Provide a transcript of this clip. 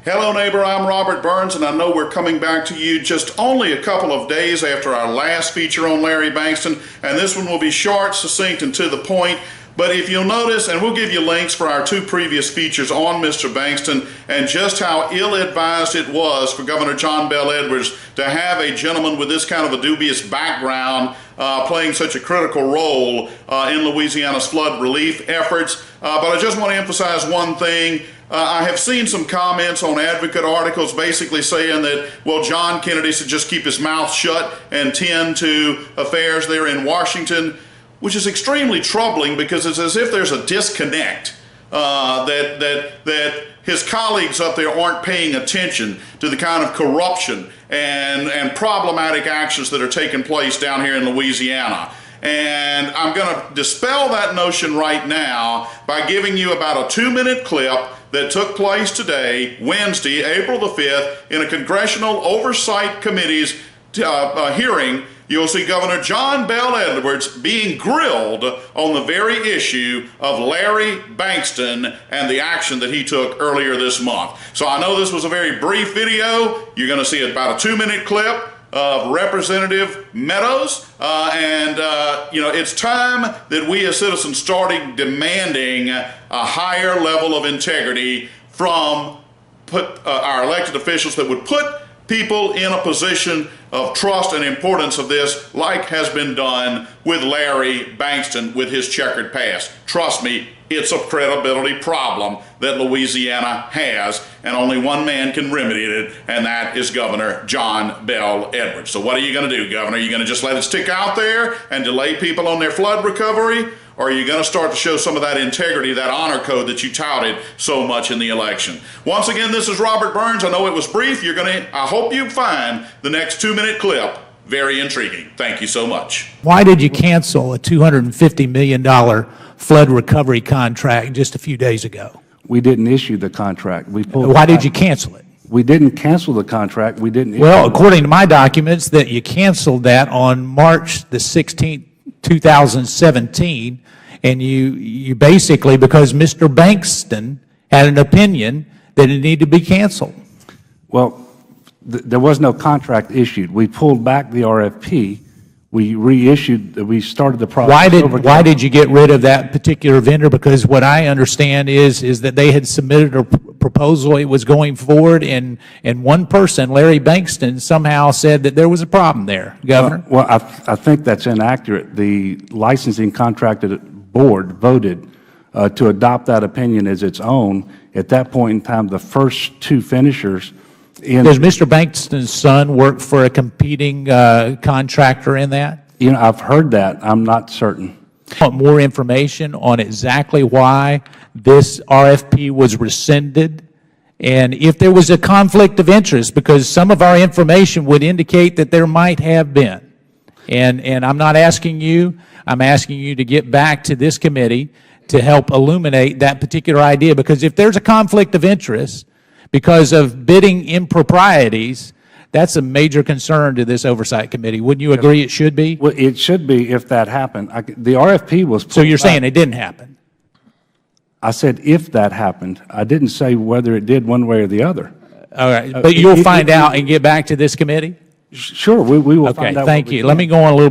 Hello neighbor, I'm Robert Burns, and I know we're coming back to you just only a couple of days after our last feature on Larry Bankston, and this one will be short, succinct, and to the point. But if you'll notice, and we'll give you links for our two previous features on Mr. Bankston and just how ill-advised it was for Governor John Bel Edwards to have a gentleman with this kind of a dubious background playing such a critical role in Louisiana's flood relief efforts. But I just want to emphasize one thing. I have seen some comments on Advocate articles basically saying that, well, John Kennedy should just keep his mouth shut and tend to affairs there in Washington, which is extremely troubling because it's as if there's a disconnect, that his colleagues up there aren't paying attention to the kind of corruption and problematic actions that are taking place down here in Louisiana. And I'm going to dispel that notion right now by giving you about a 2-minute clip that took place today, Wednesday, April the 5th, in a Congressional Oversight Committee's hearing. You'll see Governor John Bel Edwards being grilled on the very issue of Larry Bankston and the action that he took earlier this month. So I know this was a very brief video. You're going to see about a 2-minute clip of Representative Meadows, it's time that we as citizens started demanding a higher level of integrity from our elected officials that would put people in a position of trust and importance of this, like has been done with Larry Bankston with his checkered past. Trust me, it's a credibility problem that Louisiana has, and only one man can remedy it, and that is Governor John Bel Edwards. So what are you going to do, Governor? Are you going to just let it stick out there and delay people on their flood recovery? Or are you going to start to show some of that integrity, that honor code that you touted so much in the election? Once again, this is Robert Burns. I know it was brief. I hope you find the next 2-minute clip very intriguing. Thank you so much. Why did you cancel a $250 million flood recovery contract just a few days ago? We didn't issue the contract. Why did you cancel it? We didn't cancel the contract. We didn't. Well, according to my documents, that you canceled that on March the 16th, 2017, and you basically, because Mr. Bankston had an opinion that it needed to be canceled. Well, there was no contract issued. We pulled back the RFP. We reissued. We started the process. Why did you get rid of that particular vendor? Because what I understand is that they had submitted a proposal, it was going forward, and one person, Larry Bankston, somehow said that there was a problem there, Governor. Well, I think that's inaccurate. The licensing contracted board voted to adopt that opinion as its own. At that point in time, the first two finishers does Mr. Bankston's son work for a competing contractor in that? You know, I've heard that. I'm not certain. I want more information on exactly why this RFP was rescinded and if there was a conflict of interest, because some of our information would indicate that there might have been. And I'm not asking you, I'm asking you to get back to this committee to help illuminate that particular idea, because if there's a conflict of interest because of bidding improprieties, that's a major concern to this oversight committee. Wouldn't you agree it should be? Well, it should be if that happened. The RFP was pulled So you're saying back. it didn't happen? I said if that happened. I didn't say whether it did one way or the other. All right, but you'll find out and get back to this committee? Sure, we will find out. Okay, thank you. Let me go on a little bit.